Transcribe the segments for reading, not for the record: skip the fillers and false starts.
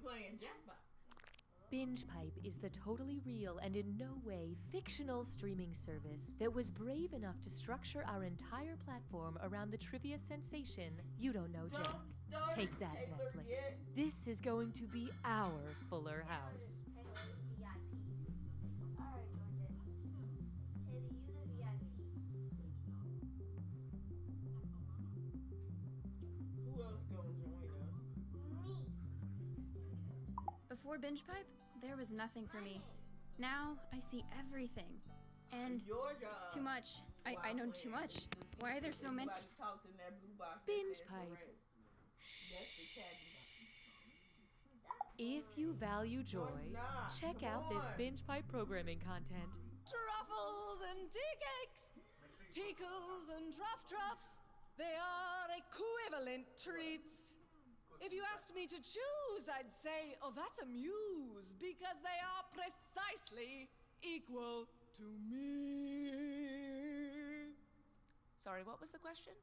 playing Jackbox. Binge Pipe is the totally real and in no way fictional streaming service that was brave enough to structure our entire platform around the trivia sensation You Don't Know Jack. Take that, Netflix. This is going to be our Fuller House. Who else gonna join us? Me. Before Binge Pipe, there was nothing for me. Now I see everything. And Your job. it's too much. I know too much. Why are there so many? Everybody talks in that blue box that Binge says Pipe. arrest. That's the cabin box. If you value joy, check out this Binge Pipe programming content. Truffles and tea cakes, tickles and truffs, they are equivalent treats. If you asked me to choose, I'd say, oh, that's a muse, because they are precisely equal to me. Sorry, what was the question?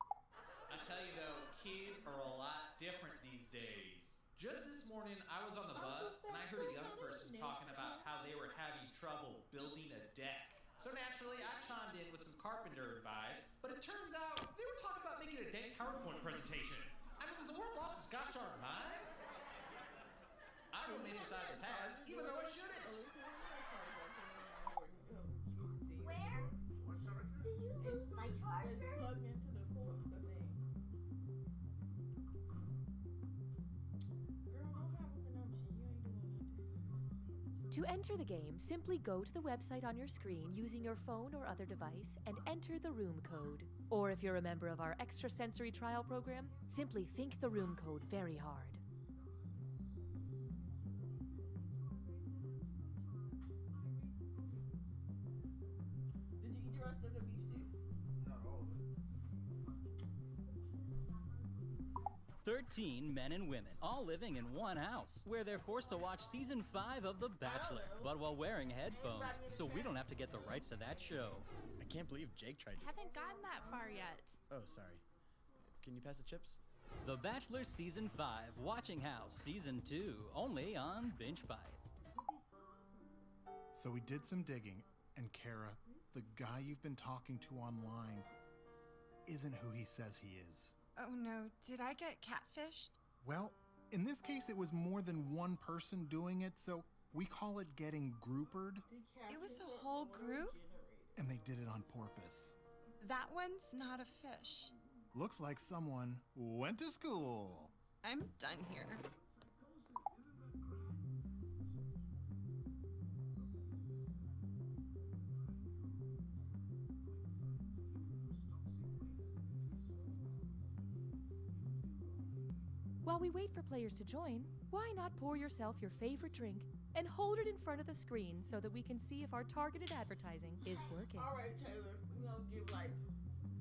I tell you though, kids are a lot different these days. Just this morning, I was on the bus and I heard a young person talking about how they were having trouble building a deck. So naturally, I chimed in with some carpenter advice, but it turns out they were talking about making a dank PowerPoint presentation. I mean, has the world lost its gosh darn mind? I romanticize the past, even though it shouldn't. Where? Did you lose my It's charger? plugged into the cord, the thing. Girl, don't have a connection. You ain't doing nothing. To enter the game, simply go to the website on your screen using your phone or other device and enter the room code. Or if you're a member of our extrasensory trial program, simply think the room code very hard. Did you eat the rest of the beef stew? Not all of it. 13 men and women, all living in one house, where they're forced to watch season 5 of The Bachelor, but while wearing headphones, so we don't have to get the rights to that show. I can't believe Jake tried to. Haven't gotten that far yet. Oh, sorry. Can you pass the chips? The Bachelor Season 5, Watching House Season 2, only on Binge Pipe. So we did some digging, and Kara, the guy you've been talking to online, isn't who he says he is. Oh no, did I get catfished? Well, in this case, it was more than one person doing it, so we call it getting groupered, It was a whole group? and they did it on purpose. That one's not a fish. Looks like someone went to school. I'm done here. While we wait for players to join, why not pour yourself your favorite drink and hold it in front of the screen so that we can see if our targeted advertising is working. All right, Taylor, we're gonna give like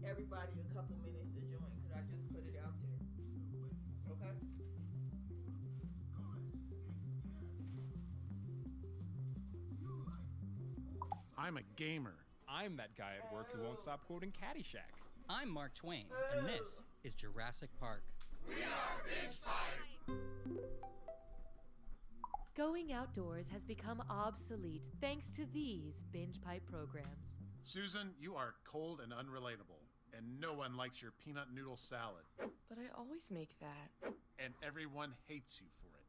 everybody a couple minutes to join because I just put it out there. Okay? I'm a gamer. I'm that guy at work who won't stop quoting Caddyshack. I'm Mark Twain, and this is Jurassic Park. We are Binge Pipe! Going outdoors has become obsolete thanks to these Binge Pipe programs. Susan, you are cold and unrelatable, and no one likes your peanut noodle salad. But I always make that. And everyone hates you for it.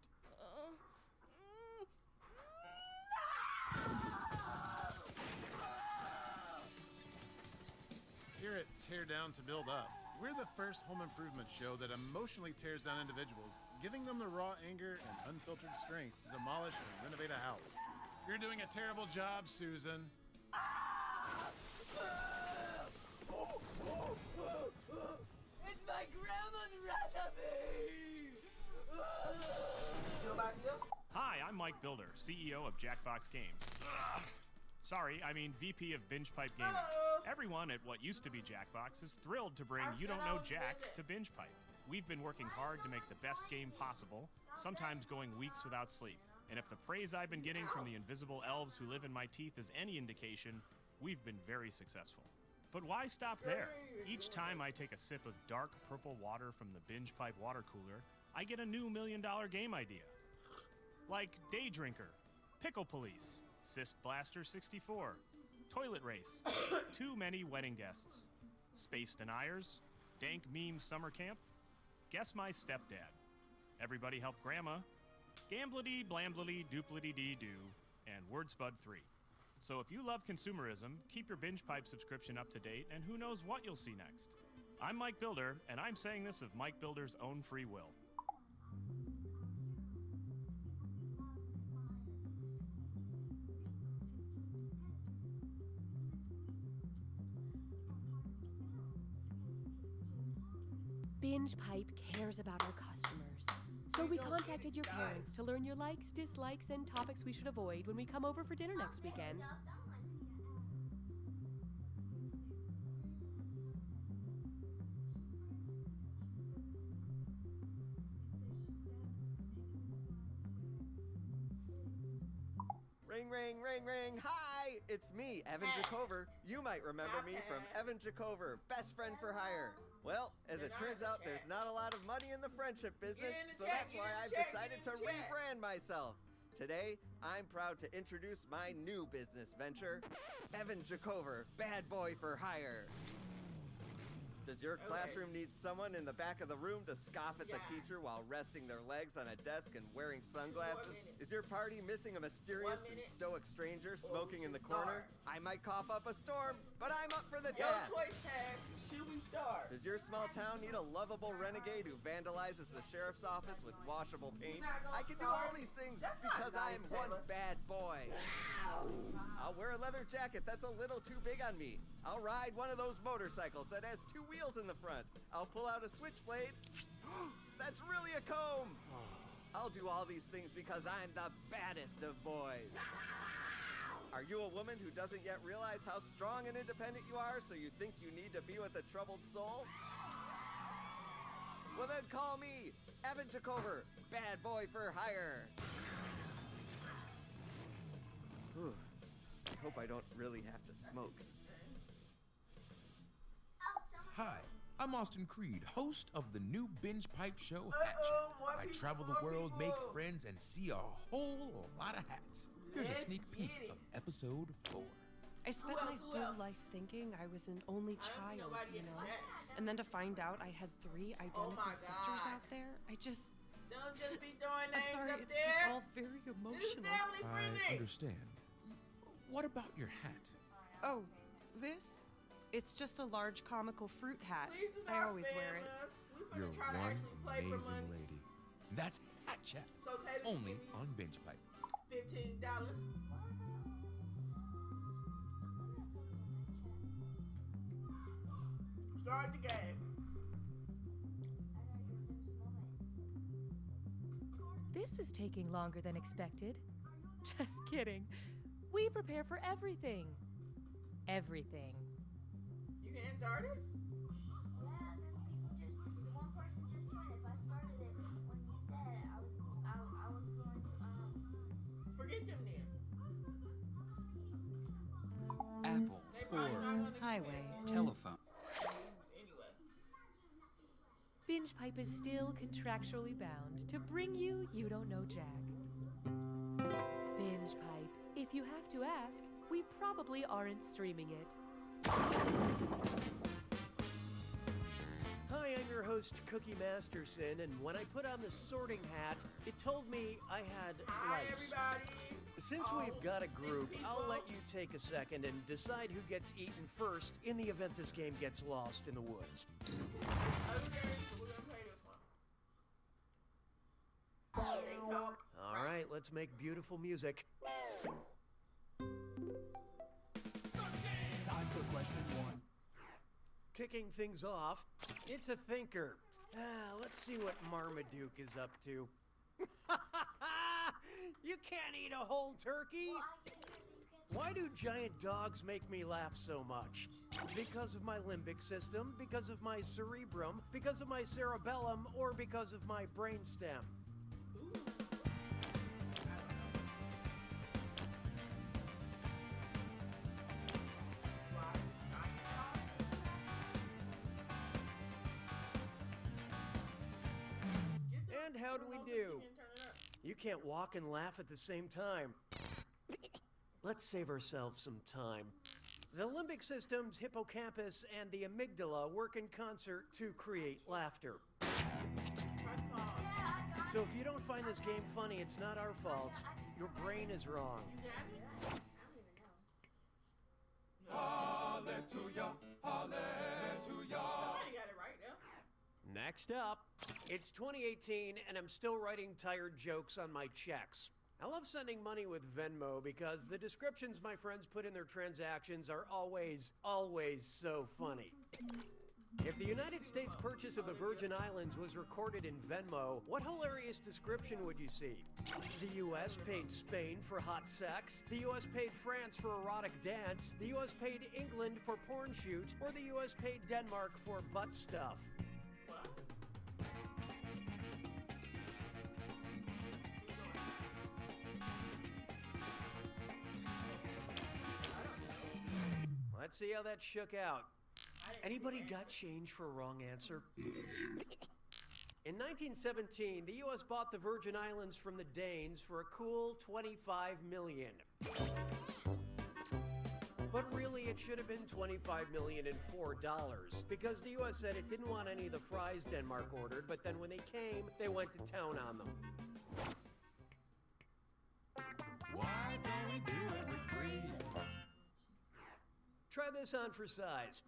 Here at Tear Down to Build Up, we're the first home improvement show that emotionally tears down individuals, giving them the raw anger and unfiltered strength to demolish and renovate a house. You're doing a terrible job, Susan. It's my grandma's recipe! Nobody else? Hi, I'm Mike Builder, CEO of Jackbox Games. Sorry, I mean VP of Binge Pipe Gaming. Everyone at what used to be Jackbox is thrilled to bring You Don't Know Jack to Binge Pipe. We've been working hard to make the best game possible, sometimes going weeks without sleep. And if the praise I've been getting from the invisible elves who live in my teeth is any indication, we've been very successful. But why stop there? Each time I take a sip of dark purple water from the Binge Pipe water cooler, I get a new $1 million game idea. like Day Drinker, Pickle Police, Cyst Blaster 64, Toilet Race, Too Many Wedding Guests, Space Deniers, Dank Meme Summer Camp, Guess My Stepdad, Everybody Help Grandma, Gamblity Blamblity Duplity Dee Doo, and Wordspud 3. So if you love consumerism, keep your Binge Pipe subscription up to date, and who knows what you'll see next. I'm Mike Builder, and I'm saying this of Mike Builder's own free will. Binge Pipe cares about our customers. So we contacted your parents to learn your likes, dislikes, and topics we should avoid when we come over for dinner next weekend. Ring, ring, ring, ring. Hi, it's me, Evan Jacover. You might remember me from Evan Jacover, Best Friend for Hire. Well, as it turns out, there's not a lot of money in the friendship business, so that's why I've decided to rebrand myself. Today, I'm proud to introduce my new business venture, Evan Jacover, Bad Boy for Hire. Does your classroom need someone in the back of the room to scoff at the teacher while resting their legs on a desk and wearing sunglasses? Is your party missing a mysterious and stoic stranger smoking in the corner? I might cough up a storm, but I'm up for the task. choice tag, shooting star. Does your small town need a lovable renegade who vandalizes the sheriff's office with washable paint? I can do all these things because I'm one bad boy. I'll wear a leather jacket that's a little too big on me. I'll ride one of those motorcycles that has 2 wheels in the front. I'll pull out a switchblade. That's really a comb. I'll do all these things because I'm the baddest of boys. Are you a woman who doesn't yet realize how strong and independent you are, so you think you need to be with a troubled soul? Well then call me Evan Jacover, Bad Boy for Hire. Whew. I hope I don't really have to smoke. Hi, I'm Austin Creed, host of the new Binge Pipe show, Hatchet. I travel the world, make friends, and see a whole lot of hats. Here's a sneak peek of episode 4. I spent my whole life thinking I was an only child, you know? And then to find out I had 3 identical sisters out there, Don't just be throwing I'm names sorry, up it's there. just all very emotional. I understand. What about your hat? Oh, this? It's just a large comical fruit hat. I always wear it. You're one amazing lady. That's Hat Chat, only on Binge Pipe. $15. Start the game. This is taking longer than expected. Just kidding. We prepare for everything. Everything. You getting started? Forget them then. Apple, or highway, telephone. Binge Pipe is still contractually bound to bring you You Don't Know Jack. Binge Pipe. If you have to ask, we probably aren't streaming it. Hi, I'm your host, Cookie Masterson, and when I put on the sorting hat, it told me I had lice. Everybody. Since we've got a group, I'll let you take a second and decide who gets eaten first in the event this game gets lost in the woods. Okay, so we're gonna play this one. All right, let's make beautiful music. Time for question 1. Kicking things off, it's a thinker. Let's see what Marmaduke is up to. You can't eat a whole turkey! Why do giant dogs make me laugh so much? Because of my limbic system, because of my cerebrum, because of my cerebellum, or because of my brainstem? And how do we do? You can't walk and laugh at the same time. Let's save ourselves some time. The limbic system's hippocampus and the amygdala work in concert to create laughter. So if you don't find this game funny, it's not our fault. Your brain is wrong. Hallelujah, hallelujah. Somebody got it right now. Next up, it's 2018 and I'm still writing tired jokes on my checks. I love sending money with Venmo because the descriptions my friends put in their transactions are always so funny. If the United States purchase of the Virgin Islands was recorded in Venmo, what hilarious description would you see? The U.S. paid Spain for hot sex, the U.S. paid France for erotic dance, the U.S. paid England for porn shoot, or the U.S. paid Denmark for butt stuff. Let's see how that shook out. Anybody got change for a wrong answer? In 1917, the U.S. bought the Virgin Islands from the Danes for a cool $25 million. But really, it should have been $25,004 because the U.S. said it didn't want any of the fries Denmark ordered, but then when they came, they went to town on them. Why don't we do it with free? Try this on for size.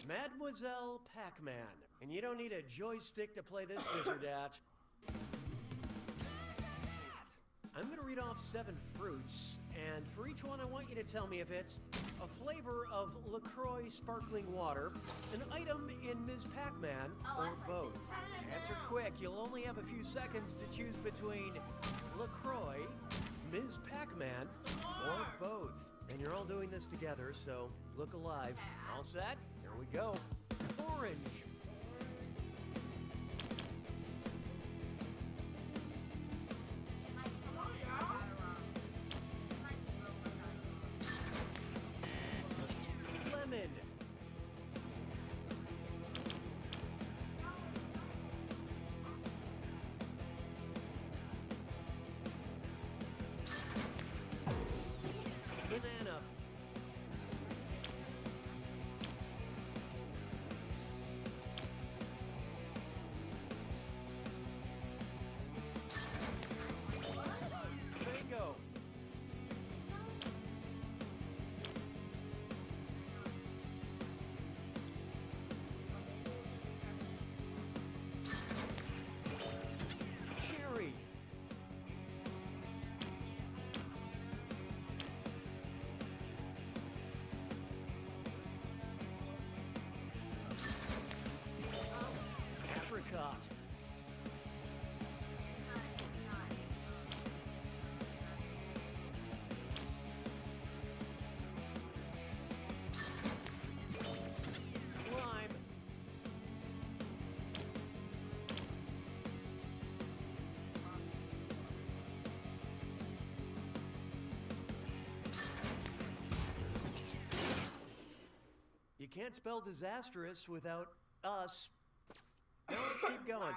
Mademoiselle Pac-Man. And you don't need a joystick to play this wizard at. I'm gonna read off 7 fruits, and for each one I want you to tell me if it's a flavor of LaCroix sparkling water, an item in Ms. Pac-Man, or both. Answer quick, you'll only have a few seconds to choose between LaCroix, Ms. Pac-Man, or both. And you're all doing this together, so look alive. All set? Here we go. Orange. Lemon. Banana. Mango. Cherry. Apricot. Lime. You can't spell disastrous without us. Now let's keep going.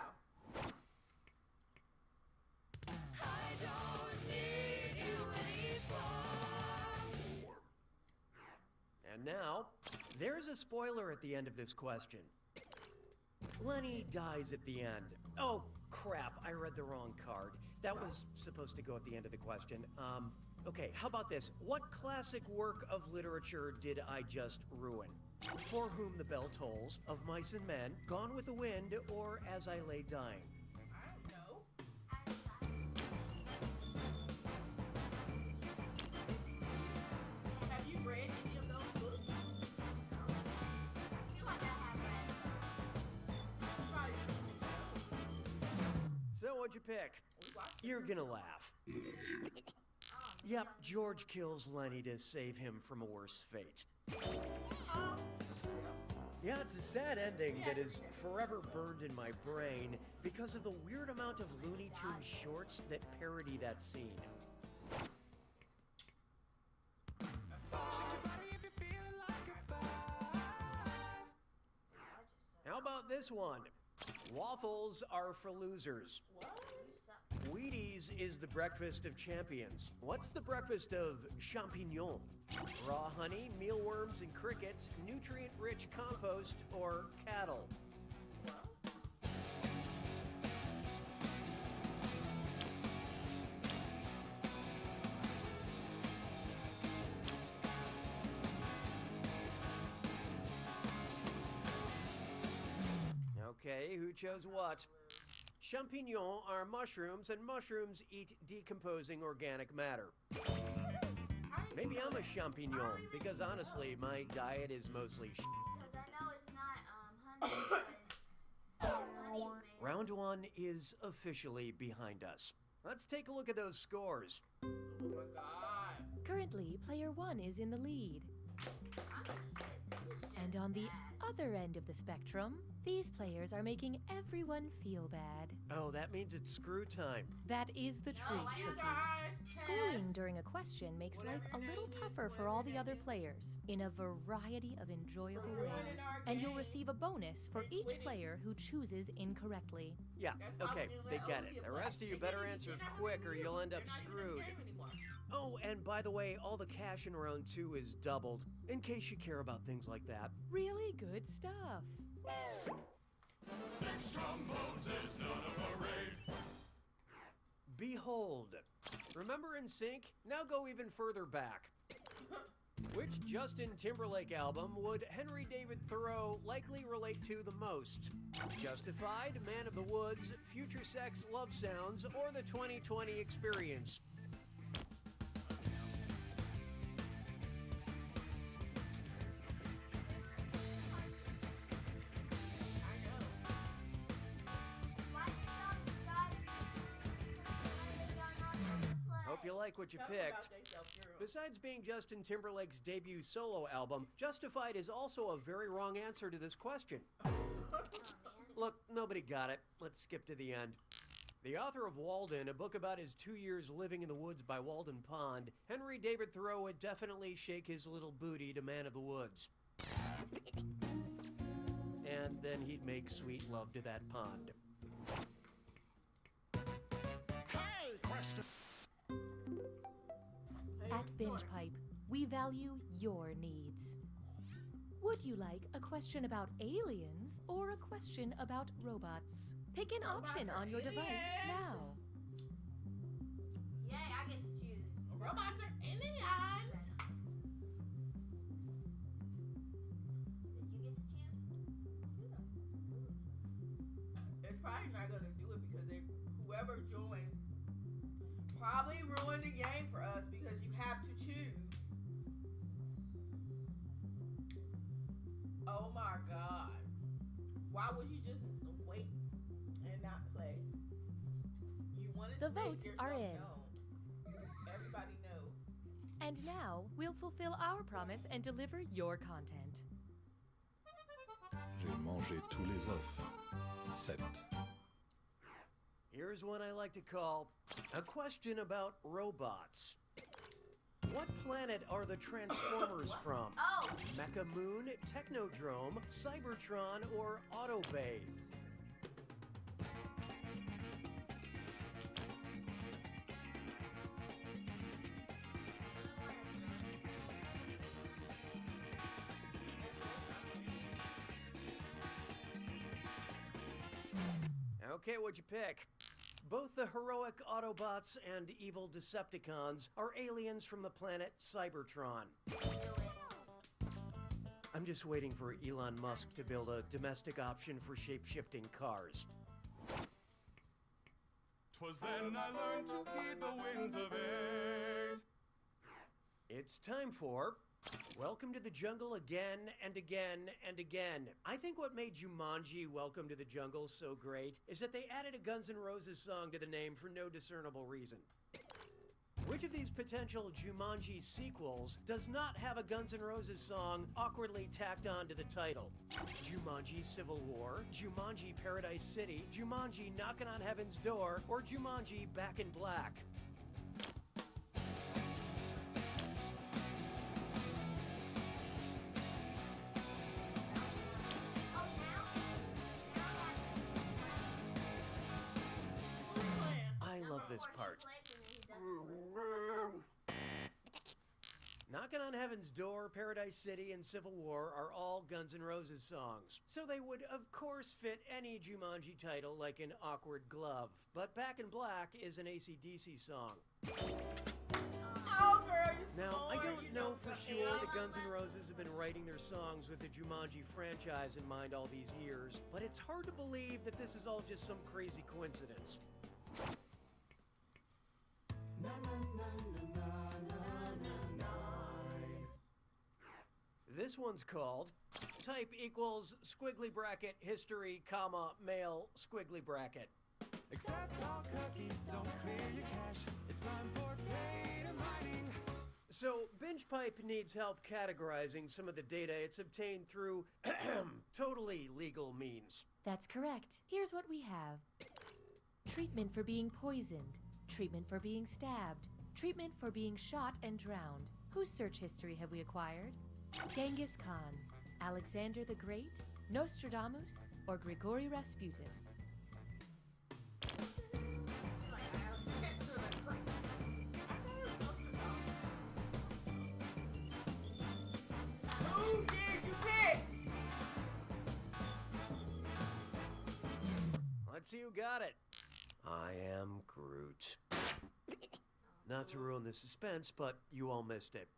And now, there's a spoiler at the end of this question. Lenny dies at the end. Oh, crap, I read the wrong card. That was supposed to go at the end of the question. Okay, how about this? What classic work of literature did I just ruin? For Whom the Bell Tolls, Of Mice and Men, Gone with the Wind, or As I Lay Dying? I don't know. Have you read any of those books? I feel like I have read So what'd you pick? You're gonna laugh. Yep, George kills Lenny to save him from a worse fate. Yeah, it's a sad ending that is forever burned in my brain because of the weird amount of Looney Tunes shorts that parody that scene. How about this one? Waffles are for losers. Wheaties mushrooms is the breakfast of champions. What's the breakfast of champignon? Raw honey, mealworms and crickets, nutrient-rich compost, or cattle? Okay, who chose what? Champignons are mushrooms, and mushrooms eat decomposing organic matter. Maybe I'm a champignon, because honestly, my diet is mostly Because I know it's not honey, because honey's made. Round 1 is officially behind us. Let's take a look at those scores. Oh my god. Currently, player 1 is in the lead. And on the other end of the spectrum, these players are making everyone feel bad. Oh, that means it's screw time. That is the truth. Scoring during a question makes life a little tougher for all the other players in a variety of enjoyable ways. And you'll receive a bonus for each player who chooses incorrectly. Yeah, okay, they get it. The rest of you better answer quick or you'll end up screwed. Oh, and by the way, all the cash in round 2 is doubled, in case you care about things like that. Really good stuff. 6 trombones is not a parade. Behold. Remember NSYNC? Now go even further back. Which Justin Timberlake album would Henry David Thoreau likely relate to the most? Justified, Man of the Woods, Future Sex Love Sounds, or the 2020 Experience? Hope you like what you picked. Besides being Justin Timberlake's debut solo album, Justified is also a very wrong answer to this question. Look, nobody got it. Let's skip to the end. The author of Walden, a book about his 2 years living in the woods by Walden Pond, Henry David Thoreau would definitely shake his little booty to Man of the Woods. And then he'd make sweet love to that pond. Hey, question. At Binge Pipe, we value your needs. Would you like a question about aliens or a question about robots? Pick an option on your device now. Yay, I get to choose. Robots are aliens. Did you get to choose? It's probably not gonna do it because whoever joined probably ruined the game for us because you have to choose. Oh my god. Why would you just wait and not play? You wanted The to make votes are yourself in. known. Everybody know. And now we'll fulfill our promise and deliver your content. J'ai mangé tous les œufs. 7. Here's one I like to call a question about robots. What planet are the Transformers from? Oh! Mecha Moon, Technodrome, Cybertron, or Autobay? Okay, what'd you pick? Both the heroic Autobots and evil Decepticons are aliens from the planet Cybertron. I'm just waiting for Elon Musk to build a domestic option for shape-shifting cars. 'Twas then I learned to heed the winds of age. It's time for Welcome to the Jungle again and again and again. I think what made Jumanji Welcome to the Jungle so great is that they added a Guns N' Roses song to the name for no discernible reason. Which of these potential Jumanji sequels does not have a Guns N' Roses song awkwardly tacked on to the title? Jumanji Civil War, Jumanji Paradise City, Jumanji Knockin' on Heaven's Door, or Jumanji Back in Black? I love this part. Knocking on Heaven's Door, Paradise City, and Civil War are all Guns N' Roses songs, so they would of course fit any Jumanji title like an awkward glove. But Back in Black is an AC/DC song. Oh, girl, you Now, I smart, don't you know for something. sure that Guns N' Roses have been writing their songs with the Jumanji franchise in mind all these years, but it's hard to believe that this is all just some crazy coincidence. This one's called type equals squiggly bracket history, comma, male, squiggly bracket. Except all cookies don't clear your cache. It's time for data mining. So, BingePipe needs help categorizing some of the data it's obtained through totally legal means. That's correct. Here's what we have. Treatment for being poisoned. Treatment for being stabbed. Treatment for being shot and drowned. Whose search history have we acquired? Genghis Khan, Alexander the Great, Nostradamus, or Grigory Rasputin? Who did you pick? Let's see who got it. I am Groot. Not to ruin the suspense, but you all missed it.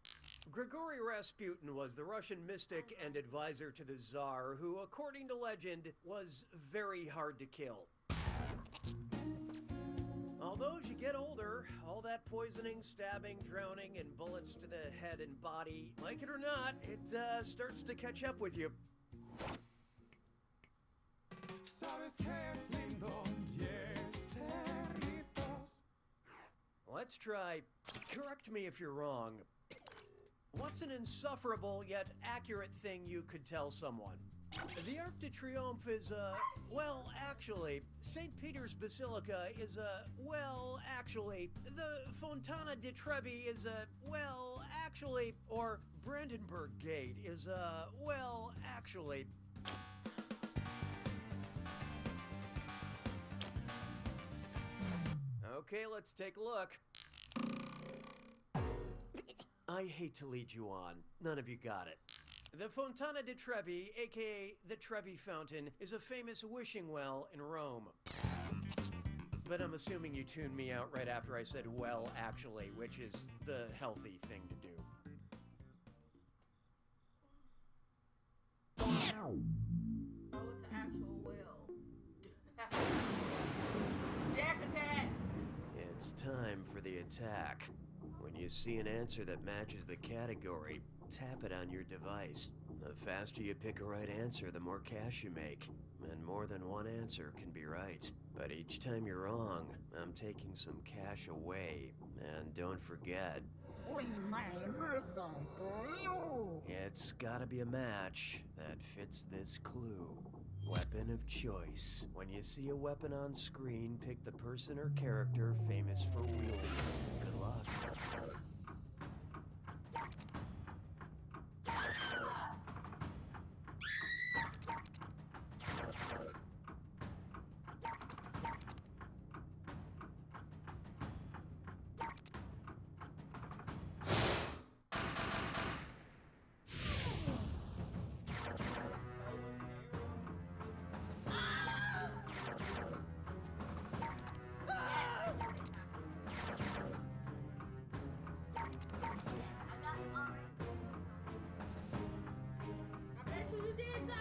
Grigory Rasputin was the Russian mystic and advisor to the Tsar who, according to legend, was very hard to kill. Although as you get older, all that poisoning, stabbing, drowning, and bullets to the head and body, like it or not, it starts to catch up with you. Sabes que es lindo, yes, perritos. Let's try, correct me if you're wrong. What's an insufferable yet accurate thing you could tell someone? The Arc de Triomphe is well, actually, St. Peter's Basilica is well, actually, the Fontana di Trevi is well, actually, or Brandenburg Gate is well, actually. Okay, let's take a look. I hate to lead you on. None of you got it. The Fontana di Trevi, aka the Trevi Fountain, is a famous wishing well in Rome. But I'm assuming you tuned me out right after I said, well, actually, which is the healthy thing to do. Oh, it's an actual well. Jack attack! It's time for the attack. When you see an answer that matches the category, tap it on your device. The faster you pick a right answer, the more cash you make. And more than one answer can be right. But each time you're wrong, I'm taking some cash away. And don't forget, it's gotta be a match that fits this clue. Weapon of choice. When you see a weapon on screen, pick the person or character famous for wielding it. Good luck. I bet you did though.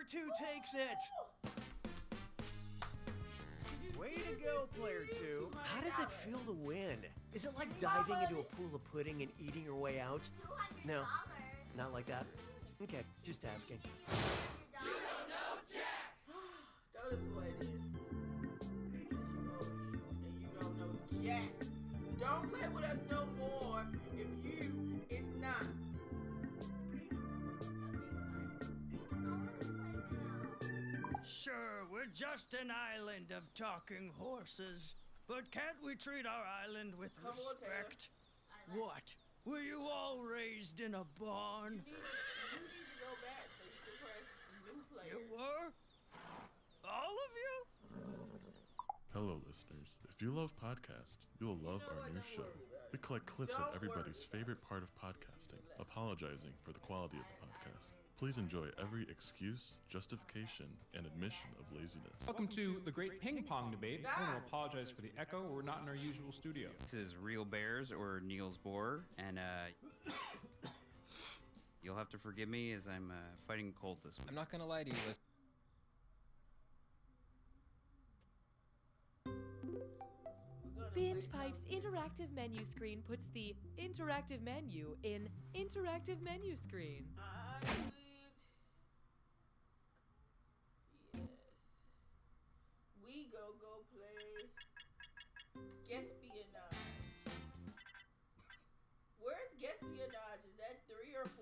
2 takes it. Way to go, player 2. How does it feel to win? Is it like diving into a pool of pudding and eating your way out? No, not like that. Okay, just asking. You don't know Jack! That is what it is. And you don't know Jack. Don't play with us no more if you is not. Sure, we're just an island of talking horses. But can't we treat our island with respect? What? Were you all raised in a barn? You need to go back so you can press new players. You were? All of you? Hello, listeners. If you love podcasts, you'll love our new show. We collect clips of everybody's favorite part of podcasting, apologizing for the quality of the podcast. Please enjoy every excuse, justification, and admission of laziness. Welcome to the Great Ping Pong Debate. I want to apologize for the echo. We're not in our usual studio. This is Real Bears or Niels Bohr, and you'll have to forgive me as I'm fighting cold this week. I'm not gonna lie to you. Binge Pipe's interactive menu screen puts the interactive menu in interactive menu screen. Yes. We go play Espionage. Where's Espionage? Is that 3 or 4?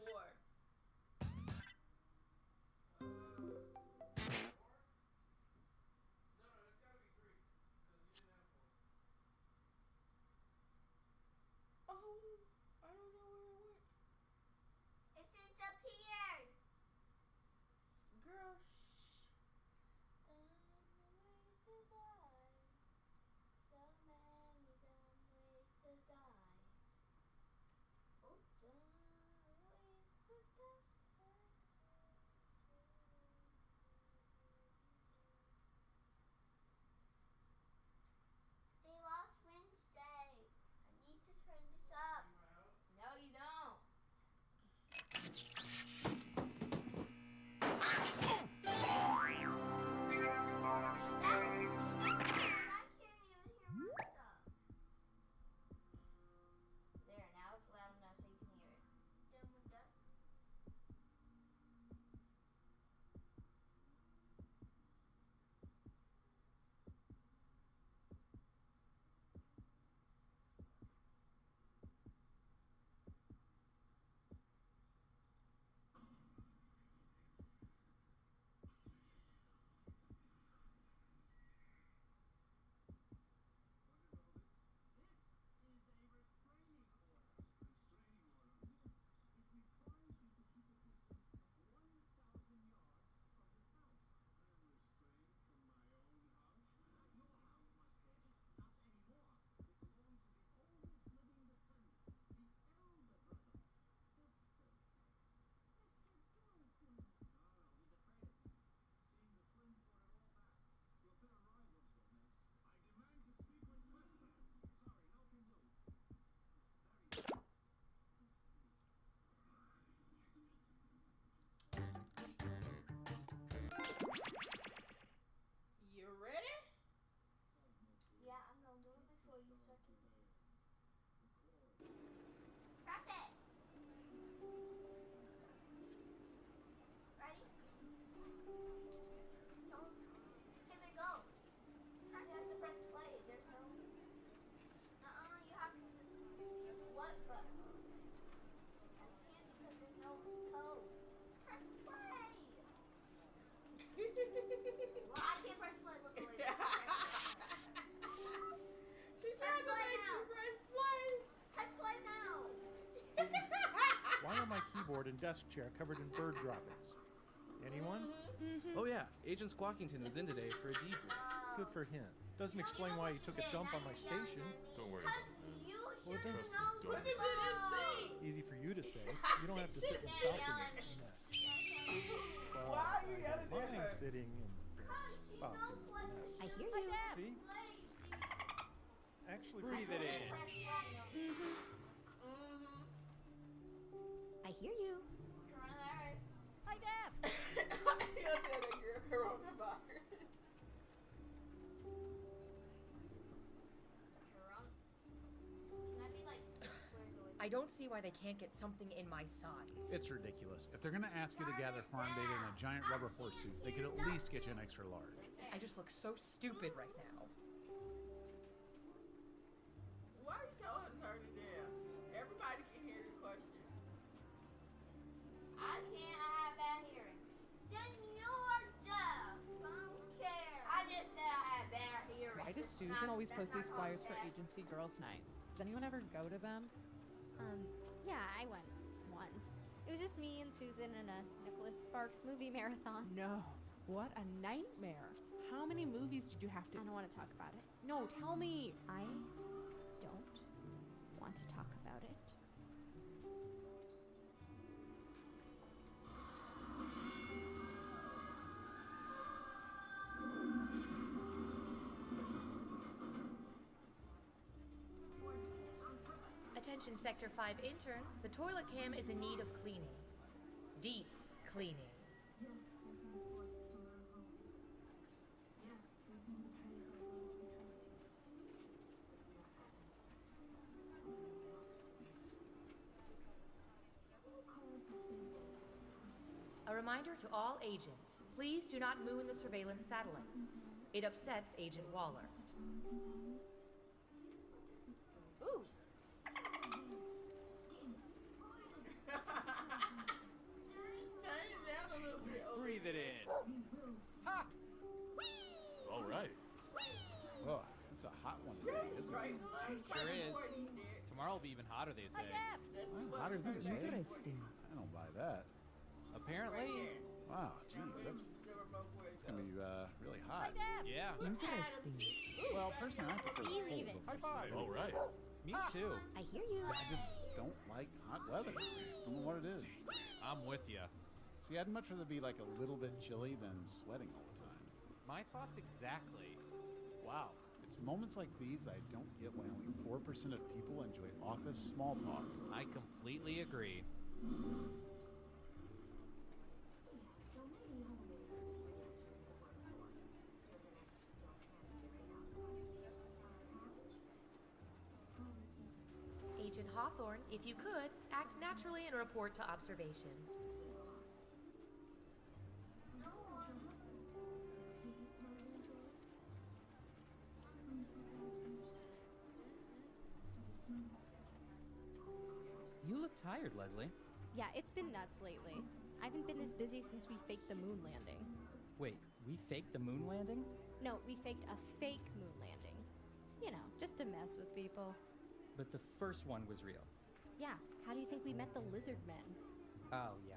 And desk chair covered in bird droppings. Anyone? Oh yeah, Agent Squawkington was in today for a debrief. Good for him. Doesn't explain why he took a dump on my station. Don't worry about it. Well, it does. What is it? Easy for you to say. You don't have to sit in balcony in a mess. But why are you yelling I at don't mind her? sitting in this balcony mess. I hear you. See? Actually, Breathe it in. I hear you. Coronavirus. I Def. He'll tell that girl coronavirus. I don't see why they can't get something in my size. It's ridiculous. If they're going to ask you to gather farm data in a giant rubber horse suit, they could at least get you an extra large. I just look so stupid right now. Why are you telling her to turn it down? Everybody can hear the questions. I can't. I have bad hearing. Then you're deaf. I don't care. I just said I had bad hearing. Why does Susan always post these flyers for Agency Girls Night? Does anyone ever go to them? Yeah, I went once. It was just me and Susan and a Nicholas Sparks movie marathon. No. What a nightmare. How many movies did you have to... I don't want to talk about it. No, tell me. I don't want to talk about it. Attention Sector 5 interns, the toilet cam is in need of cleaning. Deep cleaning. A reminder to all agents, please do not moon the surveillance satellites. It upsets Agent Waller. Ooh. Breathe it in. Ha! All right. Oh, it's a hot one today, isn't it? Sure is. Tomorrow will be even hotter, they say. Well, hotter than today? I don't buy that. Apparently. Wow, geez, it's gonna be really hot. Yeah. Interesting. Well, personally, I prefer See, cold. leave it. High five. All right. Me too. I hear you. I just don't like hot weather. I just don't know what it is. I'm with you. See, I'd much rather be like a little bit chilly than sweating all the time. My thoughts exactly. Wow. It's moments like these I don't get why only 4% of people enjoy office small talk. I completely agree. Agent Hawthorne, if you could, act naturally and report to observation. You look tired, Leslie. Yeah, it's been nuts lately. I haven't been this busy since we faked the moon landing. Wait, we faked the moon landing? No, we faked a fake moon landing. You know, just to mess with people. But the first one was real. Yeah, how do you think we met the lizard men? Oh, yeah.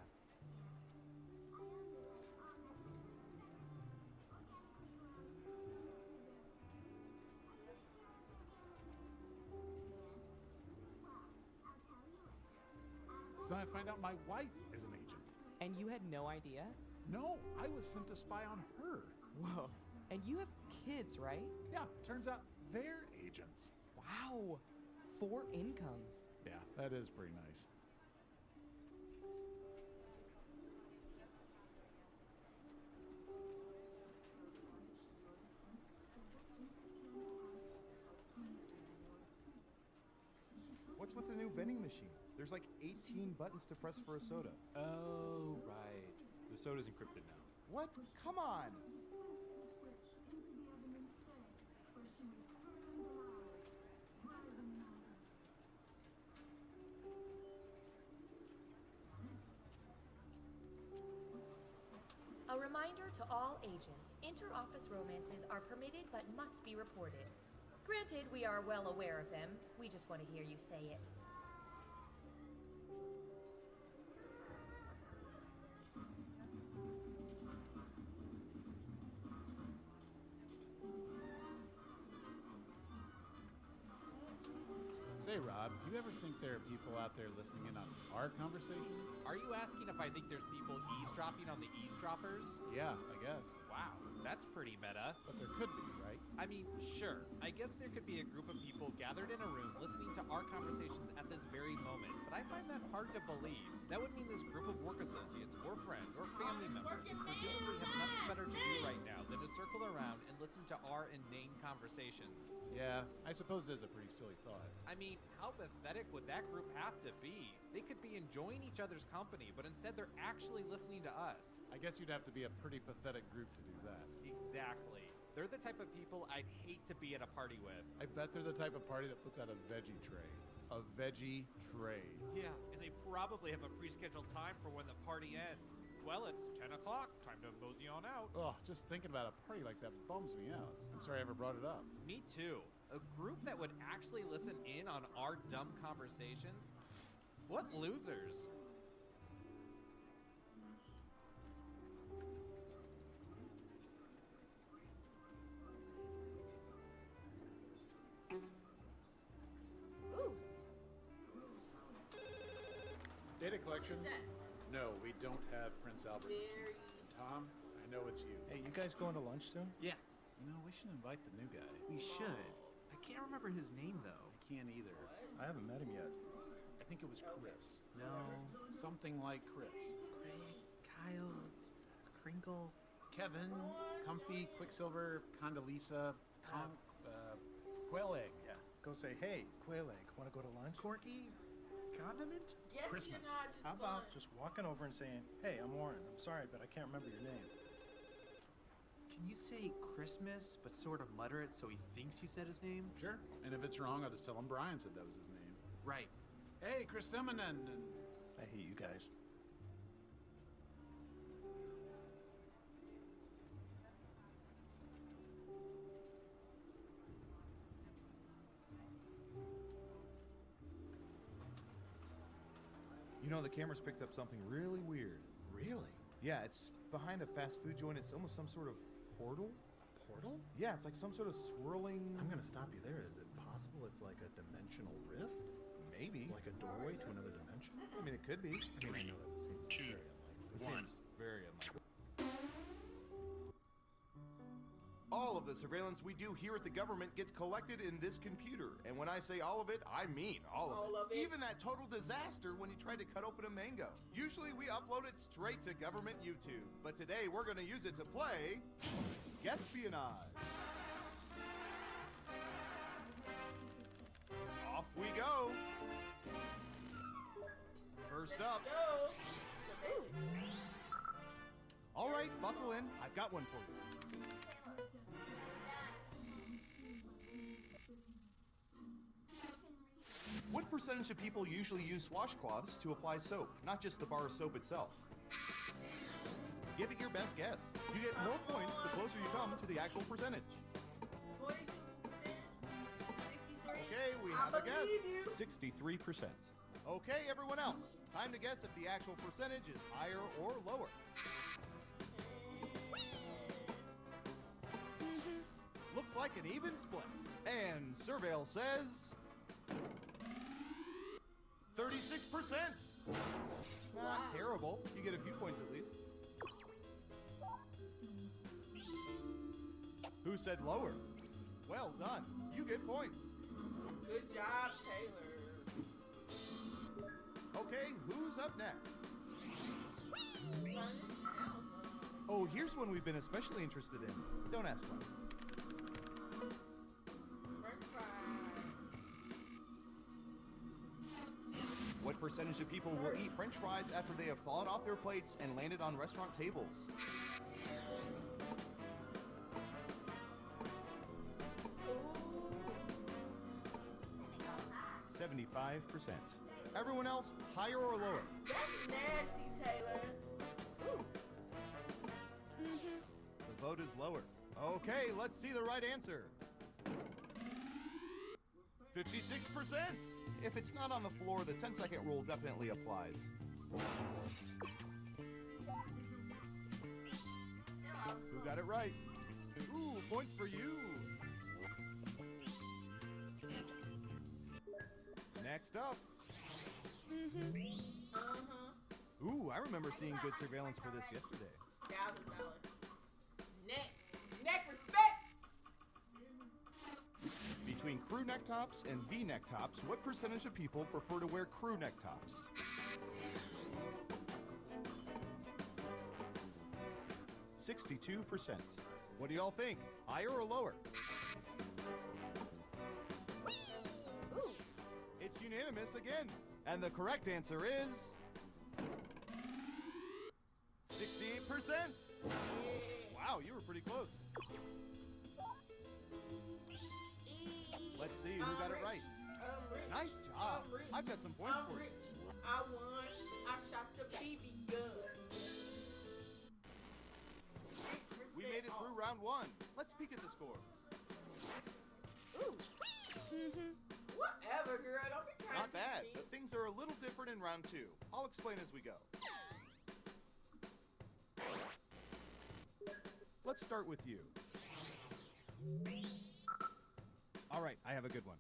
So I find out my wife is an agent. And you had no idea? No, I was sent to spy on her. Whoa. And you have kids, right? Yeah, turns out they're agents. Wow. 4 incomes. Yeah, that is pretty nice. What's with the new vending machines? There's like 18 buttons to press for a soda. Oh, right. The soda's encrypted now. What? Come on! A reminder to all agents, inter-office romances are permitted but must be reported. Granted, we are well aware of them. We just want to hear you say it. Say, Rob, do you ever think there are people out there listening in on our conversation? Are you asking if I think there's people eavesdropping on the eavesdroppers? Yeah, I guess. Wow, That's pretty meta. But there could be, right? I mean, sure. I guess there could be a group of people gathered in a room listening to our conversations at this very moment, but I find that hard to believe. That would mean this group of work associates, or friends, or family members presumably have nothing better to do right now than to circle around and listen to our inane conversations. Yeah, I suppose it is a pretty silly thought. I mean, how pathetic would that group have to be? They could be enjoying each other's company, but instead they're actually listening to us. I guess you'd have to be a pretty pathetic group to do that. Exactly. They're the type of people I'd hate to be at a party with. I bet they're the type of party that puts out a veggie tray. A veggie tray. Yeah, and they probably have a pre-scheduled time for when the party ends. Well, it's 10 o'clock. Time to mosey on out. Oh, just thinking about a party like that bums me out. I'm sorry I ever brought it up. Me too. A group that would actually listen in on our dumb conversations? What losers? Data collection? No, we don't have Prince Albert. Tom, I know it's you. Hey, you guys going to lunch soon? Yeah. You know, we should invite the new guy. We should. I can't remember his name, though. I can't either. I haven't met him yet. I think it was Chris. No. Something like Chris. Craig, Kyle, Crinkle. Kevin, Comfy, Quicksilver, Condoleezza, Quail Egg. Yeah. Go say, hey, Quail Egg, want to go to lunch? Corky, Condiment? Christmas. How about just walking over and saying, hey, I'm Warren. I'm sorry, but I can't remember your name. Can you say Christmas, but sort of mutter it so he thinks you said his name? Sure. And if it's wrong, I'll just tell him Brian said that was his name. Right. Hey, Chris Timonen. I hate you guys. You know, the camera's picked up something really weird. Really? Yeah, it's behind a fast food joint. It's almost some sort of portal. Portal? Yeah, it's like some sort of swirling... I'm gonna stop you there. Is it possible it's like a dimensional rift? Maybe. Like a doorway to another dimension? I mean, it could be. I mean, I know that seems very unlikely. It seems very unlikely. All of the surveillance we do here at the government gets collected in this computer. And when I say all of it, I mean all of it. Even that total disaster when you tried to cut open a mango. Usually we upload it straight to government YouTube. But today we're going to use it to play... Espionage. Off we go. First up. All right, buckle in. I've got one for you. What percentage of people usually use washcloths to apply soap, not just the bar of soap itself? Give it your best guess. You get more points the closer you come to the actual percentage. 22%. 63%. Okay, we have a guess. You. 63%. Okay, everyone else. Time to guess if the actual percentage is higher or lower. Looks like an even split. And Surveil says... 36%. Not terrible. You get a few points at least. Who said lower? Well done. You get points. Good job, Taylor. Okay, who's up next? Oh, here's one we've been especially interested in. Don't ask why. What percentage of people will eat French fries after they have fallen off their plates and landed on restaurant tables? – 75%. Everyone else, higher or lower? That's nasty, Taylor. Ooh. The vote is lower. Okay, let's see the right answer. 56%. If it's not on the floor, the 10-second rule definitely applies. Who got it right? Ooh, points for you. Next up. Ooh, I remember seeing good surveillance for this yesterday. $1,000. Next. crew neck tops and V-neck tops, what percentage of people prefer to wear crew neck tops? 62%. What do y'all think? Higher or lower? It's unanimous again. And the correct answer is 68%. Wow, you were pretty close. Let's see who got it right. Nice job. I've got some points for you. I won. I shot the BB gun. We made it through round 1. Let's peek at the scores. Whatever, girl. Don't be trying Not to bad, teach me. but things are a little different in round 2. I'll explain as we go. Let's start with you. All right, I have a good one.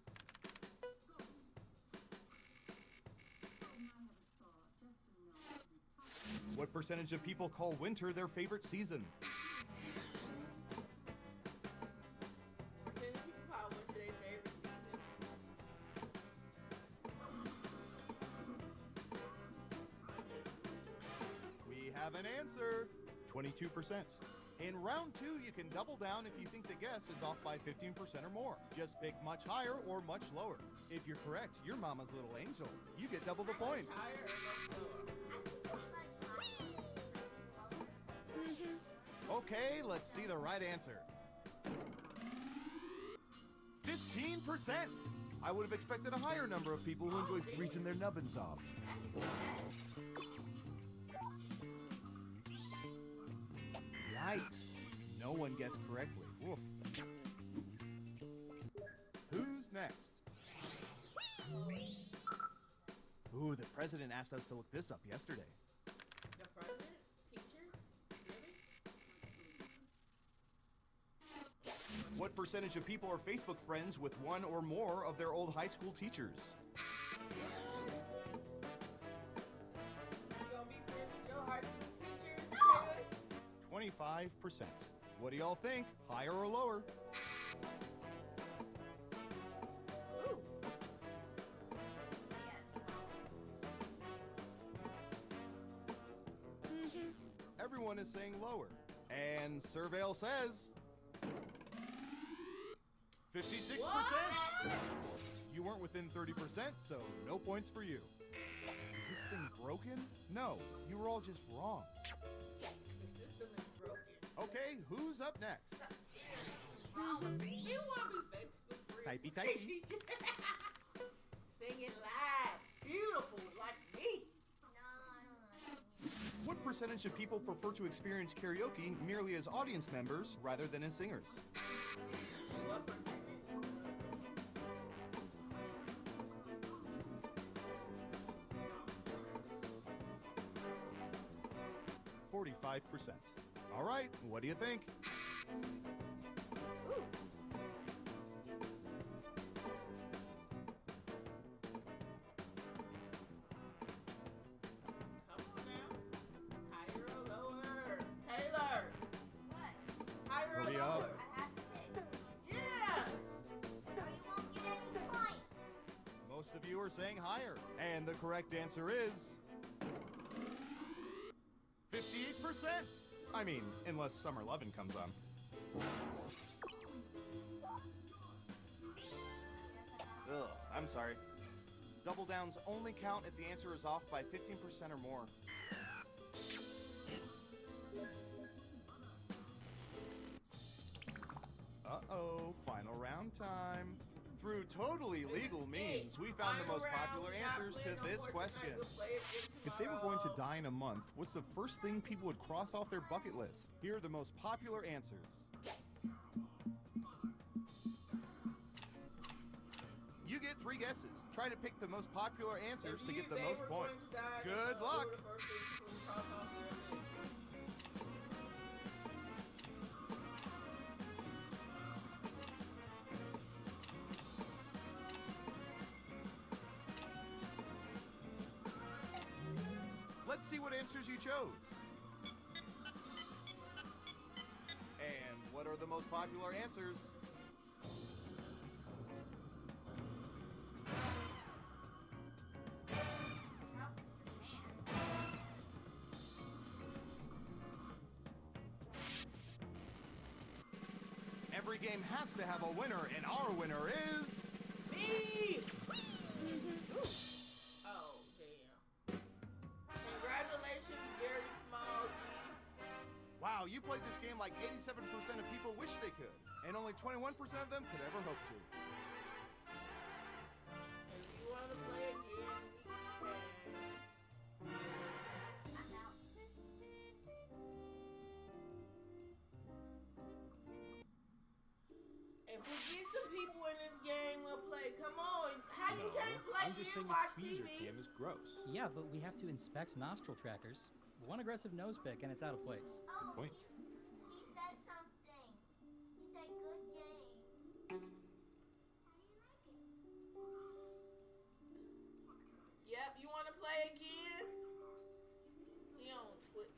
What percentage of people call winter their favorite season? Percentage of people call winter their favorite season. We have an answer. 22%. In round 2, you can double down if you think the guess is off by 15% or more. Just pick much higher or much lower. If you're correct, you're mama's little angel. You get double the points. Okay, let's see the right answer. 15%. I would have expected a higher number of people who enjoy freezing their nubbins off. Yikes. No one guessed correctly. Woof. Who's next? Ooh, the president asked us to look this up yesterday. The president? Teachers? Really? What percentage of people are Facebook friends with one or more of their old high school teachers? You gonna be friends with your high school teachers, Taylor? 25%. What do y'all think? Higher or lower? Everyone is saying lower. And Surveil says 56%. You weren't within 30%, so no points for you. Is this thing broken? No, you were all just wrong. The system is broken. Okay, who's up next? Wrong with me. You want to be Facebook friends? Typey, typey. Singing live. Beautiful, like me. What percentage of people prefer to experience karaoke merely as audience members rather than as singers? What percentage? 45%. All right, what do you think? Come on now. Higher or lower? Taylor. What? Higher or Hurry lower? up. I have to pick. Yeah. Or you won't get any point. Most of you are saying higher. And the correct answer is 58%. I mean, unless Summer Lovin' comes on. Ugh, I'm sorry. Double downs only count if the answer is off by 15% or more. Uh-oh, final round time. Through totally legal means, we found the most popular answers to this question. If they were going to die in a month, what's the first thing people would cross off their bucket list? Here are the most popular answers. You get 3 guesses. Try to pick the most popular answers to get the most points. Good luck! Let's see what answers you chose. And what are the most popular answers? Every game has to have a winner, and our winner is... Me! Oh, damn. Congratulations, very small G. Wow, you played this game like 87% of people wish they could, and only 21% of them could ever hope to. If you want to play again, we can. If we get some people in this game, we'll play. Come on. How you can't play I'm just and saying watch the tweezer TV? cam is gross. Yeah, but we have to inspect nostril trackers. One aggressive nose pick and it's out of place. Oh, Point. he said something. He said good game. Yep, you want to play again? He on Twitch.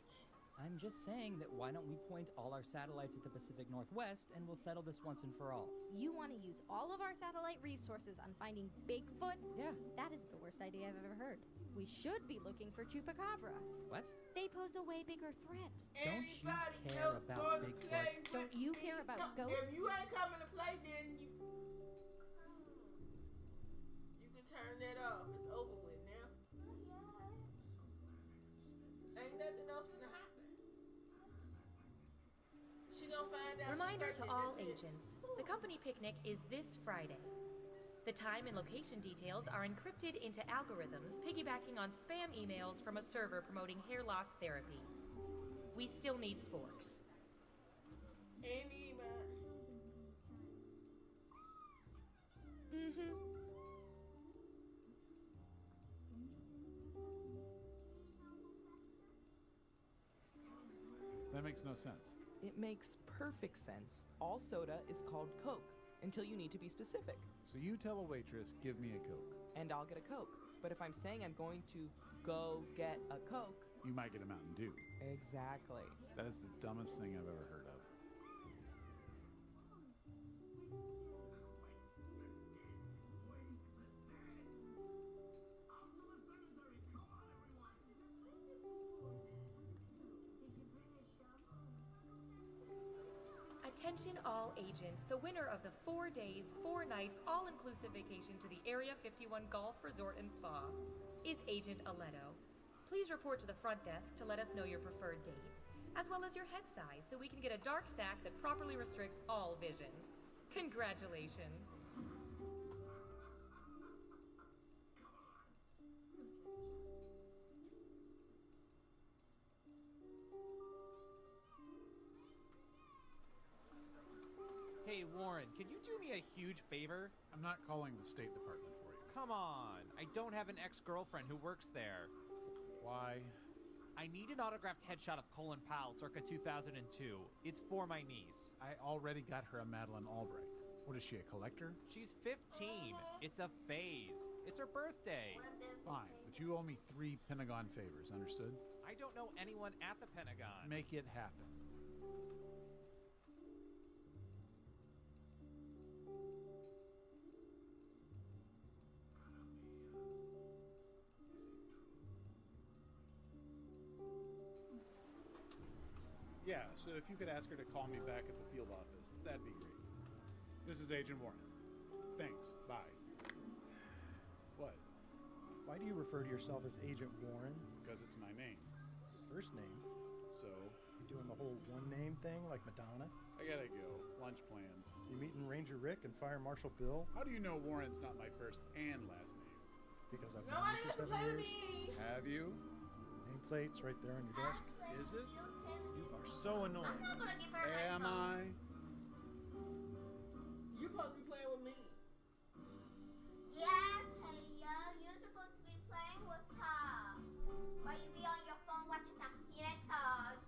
I'm just saying that why don't we point all our satellites at the Pacific Northwest and we'll settle this once and for all. You want to use all of our satellite resources on finding Bigfoot? Yeah. That is the worst idea I've ever heard. We should be looking for Chupacabra. What? They pose a way bigger threat. Don't you care about Bigfoot? Don't you care about goats? If you ain't coming to play, then you can turn that off. It's over with now. Ain't nothing else gonna happen. She gonna find out. Reminder to all agents, the company picnic is this Friday. The time and location details are encrypted into algorithms piggybacking on spam emails from a server promoting hair loss therapy. We still need sporks. Any That makes no sense. It makes perfect sense. All soda is called Coke until you need to be specific. So you tell a waitress, give me a Coke. And I'll get a Coke. But if I'm saying I'm going to go get a Coke, you might get a Mountain Dew. Exactly. That is the dumbest thing I've ever heard of. Attention all agents, the winner of the 4 days, 4 nights, all-inclusive vacation to the Area 51 Golf Resort and Spa is Agent Aletto. Please report to the front desk to let us know your preferred dates, as well as your head size so we can get a dark sack that properly restricts all vision. Congratulations. Hey, Warren, can you do me a huge favor? I'm not calling the State Department for you. Come on. I don't have an ex-girlfriend who works there. Why? I need an autographed headshot of Colin Powell circa 2002. It's for my niece. I already got her a Madeleine Albright. What is she, a collector? She's 15. It's a phase. It's her birthday. Fine, but you owe me 3 Pentagon favors, understood? I don't know anyone at the Pentagon. Make it happen. Yeah, so if you could ask her to call me back at the field office, that'd be great. This is Agent Warren. Thanks. Bye. What? Why do you refer to yourself as Agent Warren? Because it's my name. First name. So? You doing the whole one name thing like Madonna? I gotta go. Lunch plans. You meeting Ranger Rick and Fire Marshal Bill? How do you know Warren's not my first and last name? Because I've Nobody known you for wants to 7 play with years. me. Have you? Nameplate's right there on your desk. Is it? You are so annoying. I'm not gonna give her a Am I? You supposed to be playing with me. Yeah, Taya, you're supposed to be playing with her. While you be on your phone watching some Piratas.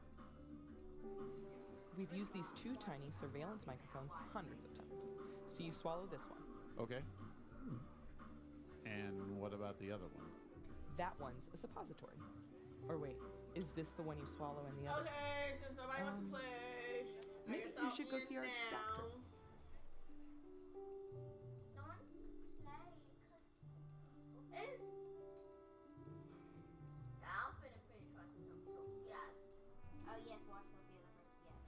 we've used these 2 tiny surveillance microphones hundreds of times. So you swallow this one. Okay. And what about the other one? That one's a suppository. Or wait, is this the one you swallow in the other? Okay, since nobody wants to play, Maybe you should go see our doctor. Don't play. I'm finna finish watching them Sophia's. Oh yes, watch Sophia the First, yes.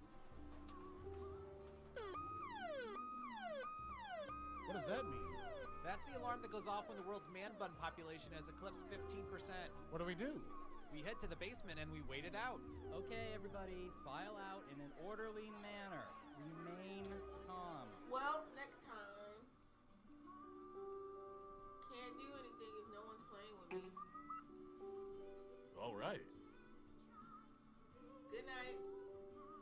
does that mean? That's the alarm that goes off when the world's man bun population has eclipsed 15%. What do we do? We head to the basement and we wait it out. Okay, everybody, file out in an orderly manner. Remain calm. Well, next time. Can't do anything if no one's playing with me. All right.